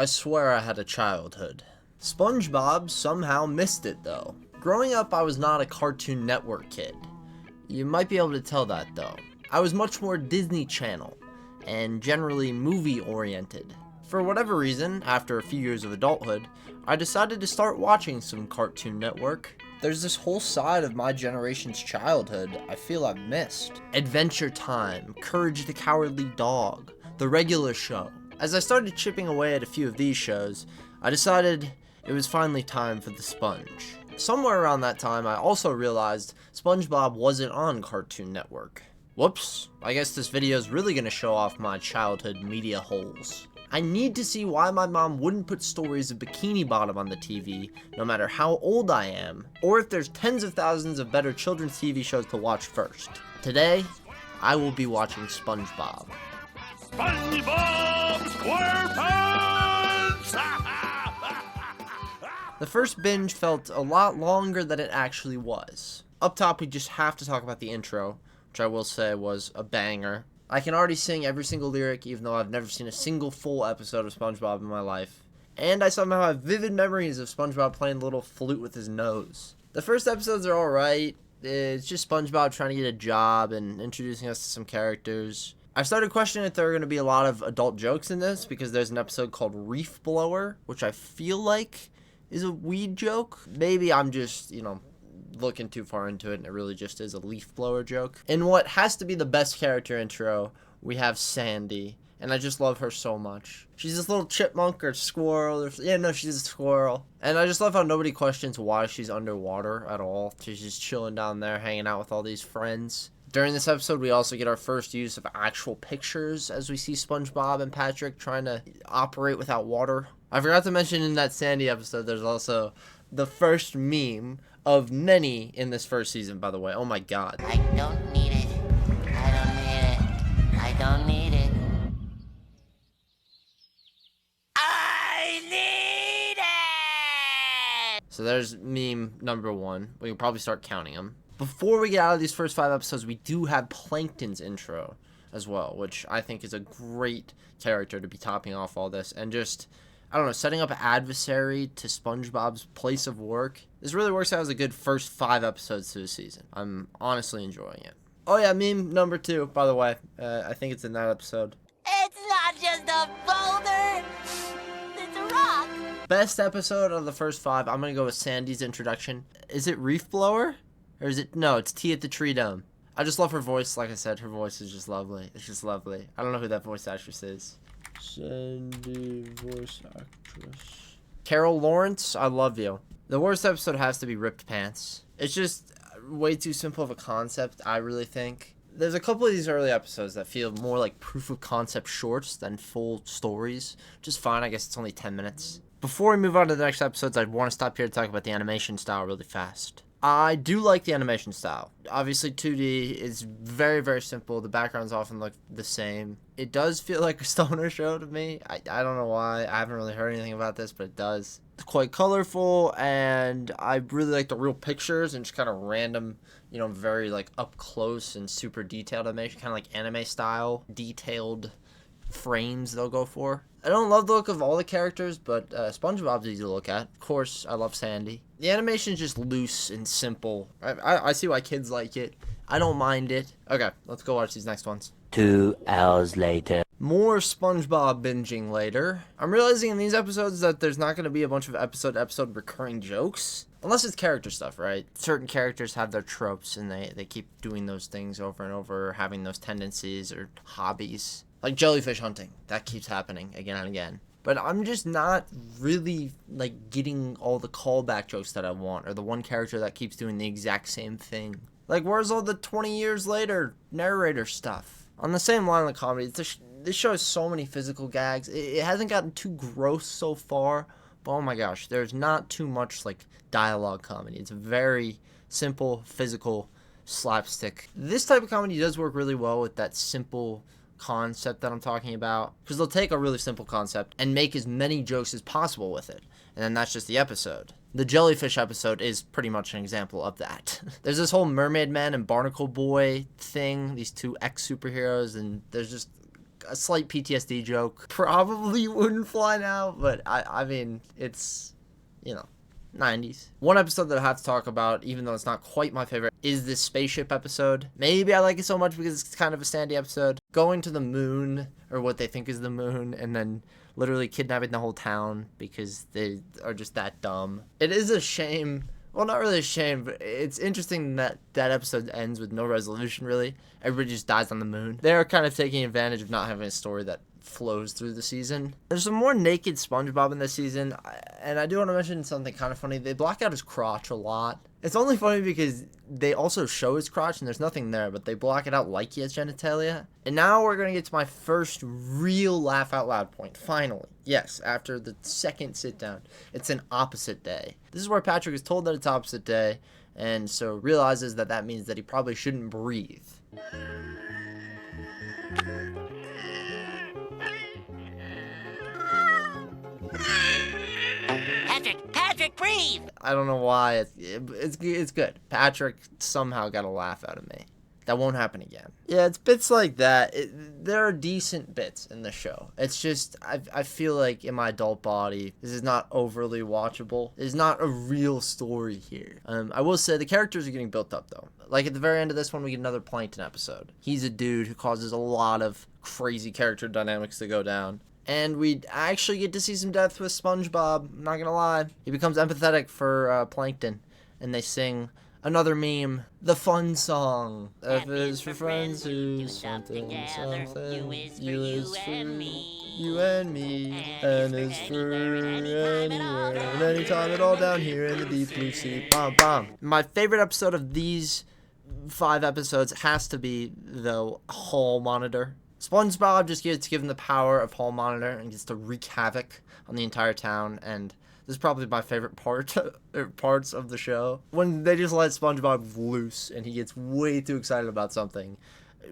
I swear I had a childhood. SpongeBob somehow missed it though. Growing up, I was not a Cartoon Network kid. You might be able to tell that though. I was much more Disney Channel, and generally movie oriented. For whatever reason, after a few years of adulthood, I decided to start watching some Cartoon Network. There's this whole side of my generation's childhood I feel I've missed. Adventure Time, Courage the Cowardly Dog, The Regular Show. As I started chipping away at a few of these shows, I decided it was finally time for the sponge. Somewhere around that time, I also realized SpongeBob wasn't on Cartoon Network. Whoops, I guess this video is really going to show off my childhood media holes. I need to see why my mom wouldn't put stories of Bikini Bottom on the TV, no matter how old I am, or if there's tens of thousands of better children's TV shows to watch first. Today, I will be watching SpongeBob. SpongeBob SquarePants! The first binge felt a lot longer than it actually was. Up top, we just have to talk about the intro, which I will say was a banger. I can already sing every single lyric, even though I've never seen a single full episode of SpongeBob in my life. And I somehow have vivid memories of SpongeBob playing a little flute with his nose. The first episodes are alright. It's just SpongeBob trying to get a job and introducing us to some characters. I started questioning if there are going to be a lot of adult jokes in this, because there's an episode called Reef Blower, which I feel like is a weed joke. Maybe I'm just, looking too far into it and it really just is a leaf blower joke. In what has to be the best character intro, we have Sandy, and I just love her so much. She's this little chipmunk or squirrel, she's a squirrel. And I just love how nobody questions why she's underwater at all. She's just chilling down there, hanging out with all these friends. During this episode, we also get our first use of actual pictures as we see SpongeBob and Patrick trying to operate without water. I forgot to mention in that Sandy episode, there's also the first meme of Nenny in this first season, by the way. Oh my god. I don't need it. I don't need it. I don't need it. I need it! So there's meme number one. We can probably start counting them. Before we get out of these first 5 episodes, we do have Plankton's intro as well, which I think is a great character to be topping off all this. And just, I don't know, setting up an adversary to SpongeBob's place of work. This really works out as a good first 5 episodes to the season. I'm honestly enjoying it. Oh yeah, meme number 2, by the way. I think it's in that episode. It's not just a boulder. It's a rock. Best episode of the first 5, I'm going to go with Sandy's introduction. Is it Reef Blower? Or is it? No, it's Tea at the Tree Dome. I just love her voice. Like I said, her voice is just lovely. It's just lovely. I don't know who that voice actress is. Sandy, voice actress. Carol Lawrence, I love you. The worst episode has to be Ripped Pants. It's just way too simple of a concept, I really think. There's a couple of these early episodes that feel more like proof of concept shorts than full stories. Which is fine, I guess it's only 10 minutes. Before we move on to the next episodes, I'd want to stop here to talk about the animation style really fast. I do like the animation style. Obviously 2D is very, very simple. The backgrounds often look the same. It does feel like a stoner show to me. I don't know why. I haven't really heard anything about this, but it does. It's quite colorful, and I really like the real pictures and just kind of random, very like up close and super detailed animation, kind of like anime style, detailed frames they'll go for. I don't love the look of all the characters, but SpongeBob's easy to look at. Of course, I love Sandy. The animation's just loose and simple. I see why kids like it. I don't mind it. Okay, let's go watch these next ones. 2 hours later. More SpongeBob binging later. I'm realizing in these episodes that there's not going to be a bunch of episode recurring jokes. Unless it's character stuff, right? Certain characters have their tropes, and they keep doing those things over and over, having those tendencies or hobbies. Like jellyfish hunting. That keeps happening again and again. But I'm just not really, getting all the callback jokes that I want, or the one character that keeps doing the exact same thing. Where's all the 20 years later narrator stuff? On the same line of comedy, this show has so many physical gags. It hasn't gotten too gross so far, but oh my gosh, there's not too much, dialogue comedy. It's very simple, physical, slapstick. This type of comedy does work really well with that simple concept that I'm talking about, because they'll take a really simple concept and make as many jokes as possible with it, and then that's just the episode. The jellyfish episode is pretty much an example of that. There's this whole Mermaid Man and Barnacle Boy thing, these two ex-superheroes, and there's just a slight PTSD joke. Probably wouldn't fly now, but I mean, it's, you know, 90s. One episode that I have to talk about, even though it's not quite my favorite, is this spaceship episode. Maybe I like it so much because it's kind of a Sandy episode. Going to the moon, or what they think is the moon, and then literally kidnapping the whole town because they are just that dumb. It is a shame. Well, not really a shame, but it's interesting that that episode ends with no resolution, really. Everybody just dies on the moon. They're kind of taking advantage of not having a story that flows through the season. There's some more naked SpongeBob in this season, and I do want to mention something kind of funny. They block out his crotch a lot. It's only funny because they also show his crotch and there's nothing there, but they block it out like he has genitalia. And now we're going to get to my first real laugh out loud point, finally. Yes, after the second sit down. It's an opposite day. This is where Patrick is told that it's opposite day, and so realizes that that means that he probably shouldn't breathe. Patrick, breathe! I don't know why. It's good. Patrick somehow got a laugh out of me. That won't happen again. Yeah, it's bits like that. There are decent bits in the show. It's just, I feel like in my adult body, this is not overly watchable. There's not a real story here. I will say the characters are getting built up, though. Like at the very end of this one, we get another Plankton episode. He's a dude who causes a lot of crazy character dynamics to go down. And we actually get to see some depth with SpongeBob, I'm not gonna lie. He becomes empathetic for Plankton, and they sing another meme, the fun song. F is for friends who do something, something. U is for you and me, N is for anywhere, and anytime at all down here in the deep blue sea. Bom, bom. My favorite episode of these 5 episodes has to be the hall monitor. SpongeBob just gets given the power of hall monitor and gets to wreak havoc on the entire town, and this is probably my favorite parts of the show. When they just let SpongeBob loose and he gets way too excited about something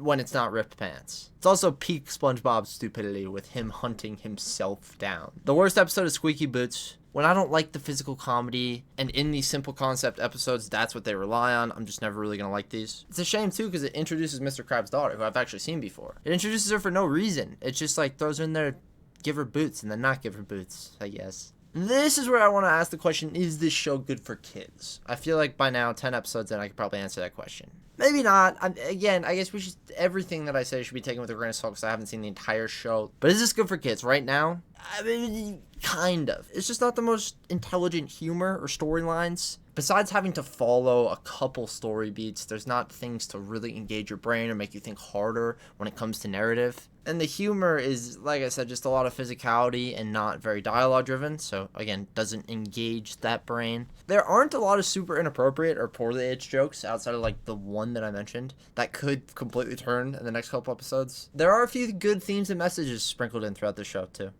when it's not ripped pants. It's also peak SpongeBob stupidity with him hunting himself down. The worst episode is Squeaky Boots. When I don't like the physical comedy, and in these simple concept episodes, that's what they rely on, I'm just never really going to like these. It's a shame, too, because it introduces Mr. Krabs' daughter, who I've actually seen before. It introduces her for no reason. It just, like, throws her in there, give her boots, and then not give her boots, I guess. This is where I want to ask the question, is this show good for kids? I feel like by now, 10 episodes in, I could probably answer that question. Maybe not. Again, I guess everything that I say should be taken with a grain of salt because I haven't seen the entire show. But is this good for kids? Right now, I mean, kind of. It's just not the most intelligent humor or storylines. Besides having to follow a couple story beats, there's not things to really engage your brain or make you think harder when it comes to narrative. And the humor is, like I said, just a lot of physicality and not very dialogue driven. So, again, doesn't engage that brain. There aren't a lot of super inappropriate or poorly aged jokes outside of, like, the one that I mentioned that could completely turn in the next couple episodes. There are a few good themes and messages sprinkled in throughout the show, too.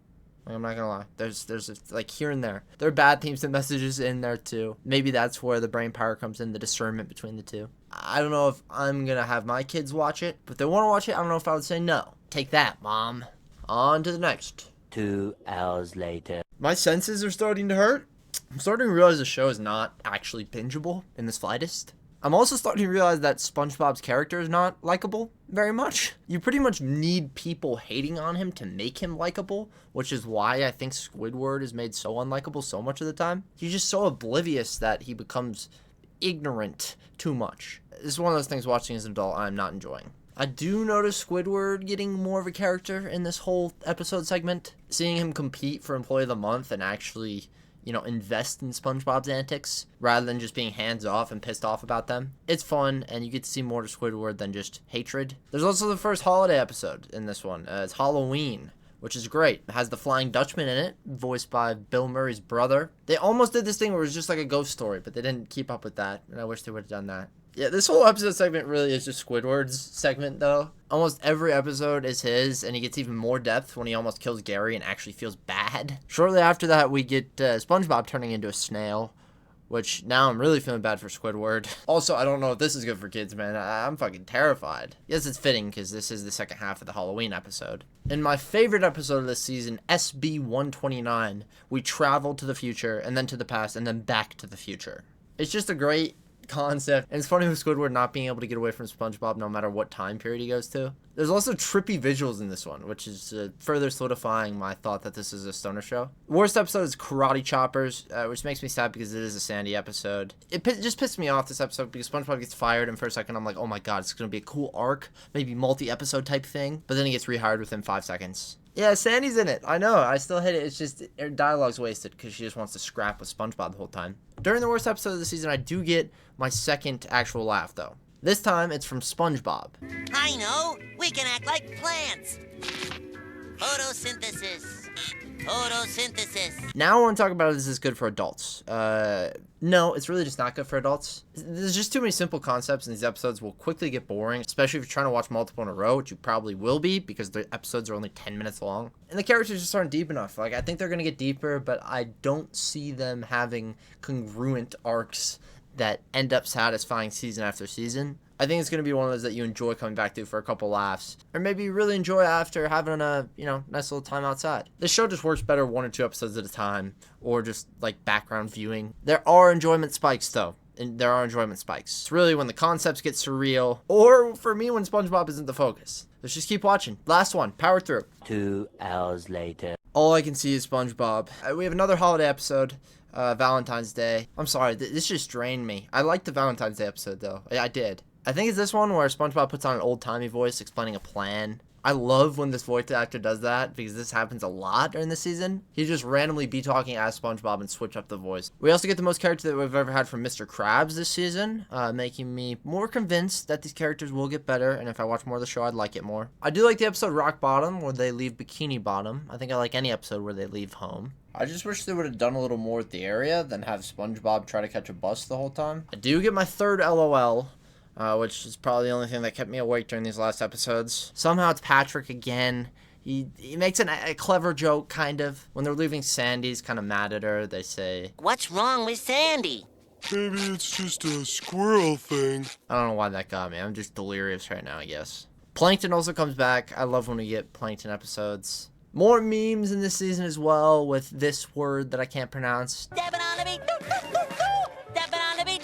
I'm not gonna lie. There's like here and there. There are bad themes and messages in there too. Maybe that's where the brain power comes in, the discernment between the two. I don't know if I'm gonna have my kids watch it, but if they want to watch it, I don't know if I would say no. Take that, Mom. On to the next. 2 hours later. My senses are starting to hurt. I'm starting to realize the show is not actually bingeable in the slightest. I'm also starting to realize that SpongeBob's character is not likable very much. You pretty much need people hating on him to make him likable, which is why I think Squidward is made so unlikable so much of the time. He's just so oblivious that he becomes ignorant too much. This is one of those things watching as an adult I'm not enjoying. I do notice Squidward getting more of a character in this whole episode segment. Seeing him compete for Employee of the Month and actually, invest in SpongeBob's antics rather than just being hands off and pissed off about them. It's fun, and you get to see more to Squidward than just hatred. There's also the first holiday episode in this one. It's Halloween, which is great. It has the Flying Dutchman in it, voiced by Bill Murray's brother. They almost did this thing where it was just like a ghost story, but they didn't keep up with that, and I wish they would have done that. Yeah, this whole episode segment really is just Squidward's segment, though. Almost every episode is his, and he gets even more depth when he almost kills Gary and actually feels bad. Shortly after that, we get SpongeBob turning into a snail, which now I'm really feeling bad for Squidward. Also, I don't know if this is good for kids, man. I'm fucking terrified. Yes, it's fitting, because this is the second half of the Halloween episode. In my favorite episode of this season, SB-129, we travel to the future, and then to the past, and then back to the future. It's just a great concept. And it's funny with Squidward not being able to get away from SpongeBob no matter what time period he goes to. There's also trippy visuals in this one, which is further solidifying my thought that this is a stoner show. Worst episode is Karate Choppers, which makes me sad because it is a Sandy episode. It just pissed me off this episode because SpongeBob gets fired, and for a second I'm like, oh my god, it's going to be a cool arc, maybe multi-episode type thing. But then he gets rehired within 5 seconds. Yeah, Sandy's in it. I know. I still hate it. It's just her dialogue's wasted because she just wants to scrap with SpongeBob the whole time. During the worst episode of the season, I do get my second actual laugh, though. This time, it's from SpongeBob. I know. We can act like plants. Photosynthesis. Photosynthesis. Now I want to talk about if this is good for adults. No, it's really just not good for adults. There's just too many simple concepts, and these episodes will quickly get boring, especially if you're trying to watch multiple in a row, which you probably will be because the episodes are only 10 minutes long. And the characters just aren't deep enough. Like, I think they're going to get deeper, but I don't see them having congruent arcs that end up satisfying season after season. I think it's going to be one of those that you enjoy coming back to for a couple laughs. Or maybe you really enjoy after having a, nice little time outside. This show just works better 1 or 2 episodes at a time. Or just, like, background viewing. There are enjoyment spikes, though. And there are enjoyment spikes. It's really when the concepts get surreal. Or, for me, when SpongeBob isn't the focus. Let's just keep watching. Last one. Power through. 2 hours later. All I can see is SpongeBob. We have another holiday episode. Valentine's Day. I'm sorry. This just drained me. I liked the Valentine's Day episode, though. I did. I think it's this one where SpongeBob puts on an old-timey voice explaining a plan. I love when this voice actor does that because this happens a lot during the season. He just randomly be talking as SpongeBob and switch up the voice. We also get the most character that we've ever had from Mr. Krabs this season, making me more convinced that these characters will get better, and if I watch more of the show, I'd like it more. I do like the episode Rock Bottom where they leave Bikini Bottom. I think I like any episode where they leave home. I just wish they would have done a little more with the area than have SpongeBob try to catch a bus the whole time. I do get my third LOL. Which is probably the only thing that kept me awake during these last episodes. Somehow it's Patrick again. He makes a clever joke, kind of. When they're leaving, Sandy's kind of mad at her. They say, What's wrong with Sandy? Maybe it's just a squirrel thing. I don't know why that got me. I'm just delirious right now, I guess. Plankton also comes back. I love when we get Plankton episodes. More memes in this season as well with this word that I can't pronounce. Stepping on the beat. Stepping on the beat.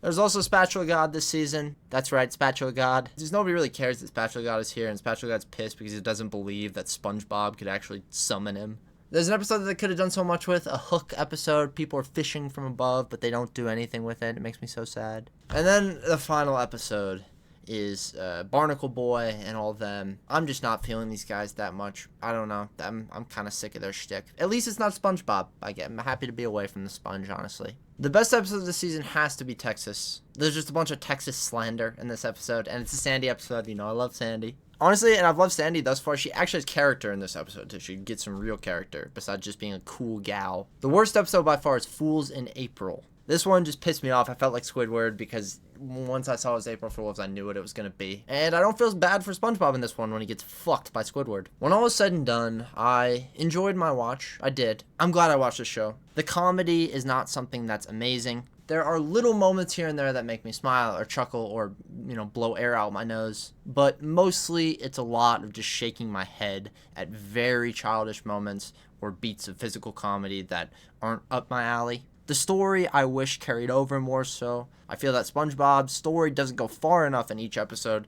There's also Spatula God this season. That's right, Spatula God. Just nobody really cares that Spatula God is here, and Spatula God's pissed because he doesn't believe that SpongeBob could actually summon him. There's an episode that they could have done so much with, a hook episode. People are fishing from above, but they don't do anything with it. It makes me so sad. And then the final episode is Barnacle Boy and all of them. I'm just not feeling these guys that much. I don't know. I'm kind of sick of their shtick. At least it's not SpongeBob. I'm happy to be away from the sponge, honestly. The best episode of the season has to be Texas. There's just a bunch of Texas slander in this episode, and it's a Sandy episode. I love Sandy. Honestly, and I've loved Sandy thus far. She actually has character in this episode, too. She gets some real character, besides just being a cool gal. The worst episode by far is Fools in April. This one just pissed me off. I felt like Squidward because once I saw it was April Fool's, I knew what it was going to be. And I don't feel as bad for SpongeBob in this one when he gets fucked by Squidward. When all was said and done, I enjoyed my watch. I did. I'm glad I watched this show. The comedy is not something that's amazing. There are little moments here and there that make me smile or chuckle or, blow air out my nose. But mostly it's a lot of just shaking my head at very childish moments or beats of physical comedy that aren't up my alley. The story, I wish, carried over more so. I feel that SpongeBob's story doesn't go far enough in each episode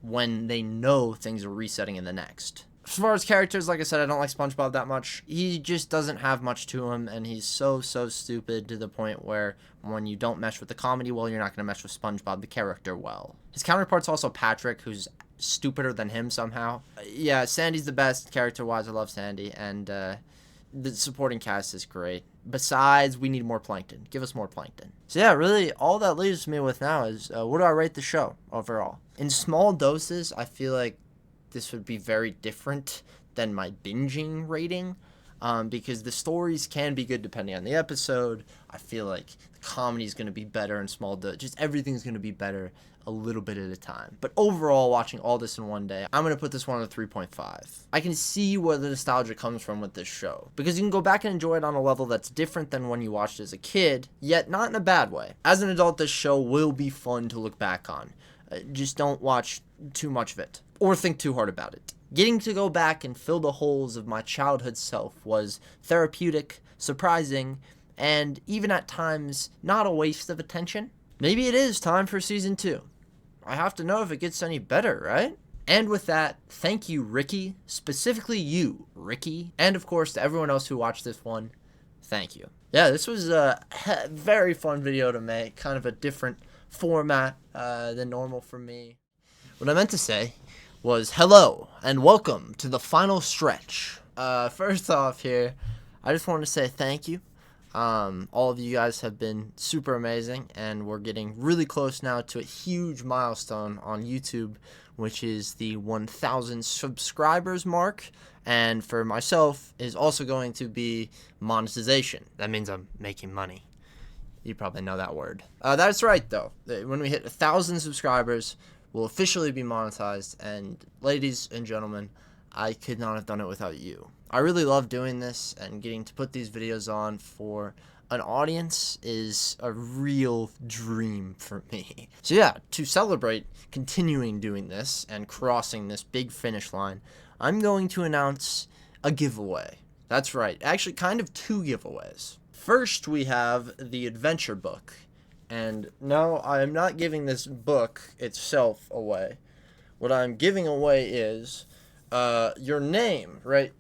when they know things are resetting in the next. As far as characters, like I said, I don't like SpongeBob that much. He just doesn't have much to him, and he's so stupid to the point where when you don't mesh with the comedy well, you're not going to mesh with SpongeBob, the character, well. His counterpart's also Patrick, who's stupider than him somehow. Yeah, Sandy's the best character-wise. I love Sandy, and the supporting cast is great. Besides, we need more Plankton. Give us more Plankton. So yeah, really, all that leaves me with now is, what do I rate the show overall? In small doses, I feel like this would be very different than my binging rating, because the stories can be good depending on the episode. I feel like the comedy is going to be better in small doses. Just everything's going to be better a little bit at a time. But overall, watching all this in one day, I'm going to put this one on a 3.5. I can see where the nostalgia comes from with this show, because you can go back and enjoy it on a level that's different than when you watched it as a kid, yet not in a bad way. As an adult, this show will be fun to look back on. Just don't watch too much of it, or think too hard about it. Getting to go back and fill the holes of my childhood self was therapeutic, surprising, and even at times not a waste of attention. maybe it is time for season 2. I have to know if it gets any better, right? And with that, thank you, Ricky. Specifically you, Ricky. And of course, to everyone else who watched this one, thank you. Yeah, this was a very fun video to make. Kind of a different format than normal for me. What I meant to say was hello and welcome to the final stretch. First off here, I just wanted to say thank you. All of you guys have been super amazing, and we're getting really close now to a huge milestone on YouTube, which is the 1,000 subscribers mark. And for myself is also going to be monetization. That means I'm making money. You probably know that word. That's right though. When we hit 1,000 subscribers, we'll officially be monetized. And ladies and gentlemen, I could not have done it without you. I really love doing this, and getting to put these videos on for an audience is a real dream for me. So yeah, to celebrate continuing doing this and crossing this big finish line, I'm going to announce a giveaway. That's right, actually kind of 2 giveaways. First, we have the adventure book. And no, I am not giving this book itself away. What I'm giving away is your name, right?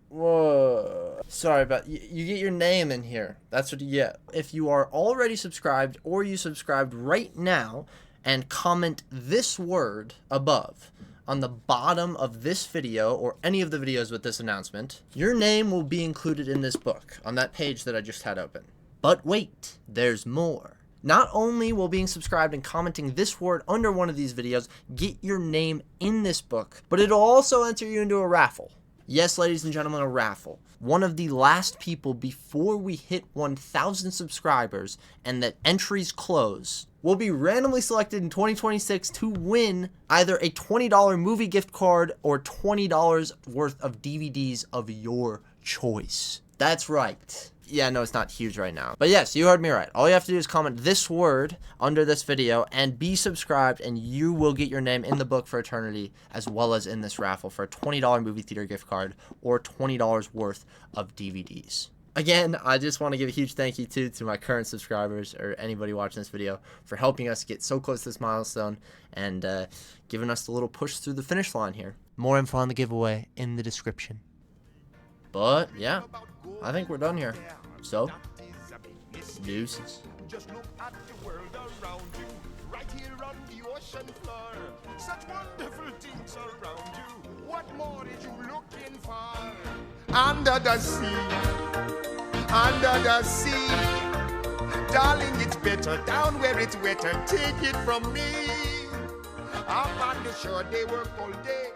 Whoa. Sorry about you get your name in here. That's what you get. If you are already subscribed or you subscribed right now and comment this word above on the bottom of this video or any of the videos with this announcement, your name will be included in this book on that page that I just had open. But wait, there's more. Not only will being subscribed and commenting this word under one of these videos get your name in this book, but it'll also enter you into a raffle. Yes, ladies and gentlemen, a raffle. One of the last people before we hit 1,000 subscribers and that entries close will be randomly selected in 2026 to win either a $20 movie gift card or $20 worth of DVDs of your choice. That's right. Yeah, no, it's not huge right now. But yes, you heard me right. All you have to do is comment this word under this video and be subscribed, and you will get your name in the book for eternity, as well as in this raffle for a $20 movie theater gift card or $20 worth of DVDs. Again, I just want to give a huge thank you to my current subscribers or anybody watching this video for helping us get so close to this milestone and giving us the little push through the finish line here. More info on the giveaway in the description. But yeah, I think we're done here. So, deuces. Just look at the world around you, right here on the ocean floor. Such wonderful things around you. What more are you looking for? Under the sea, under the sea. Darling, it's better down where it's wetter. Take it from me. Up on the shore, they work all day.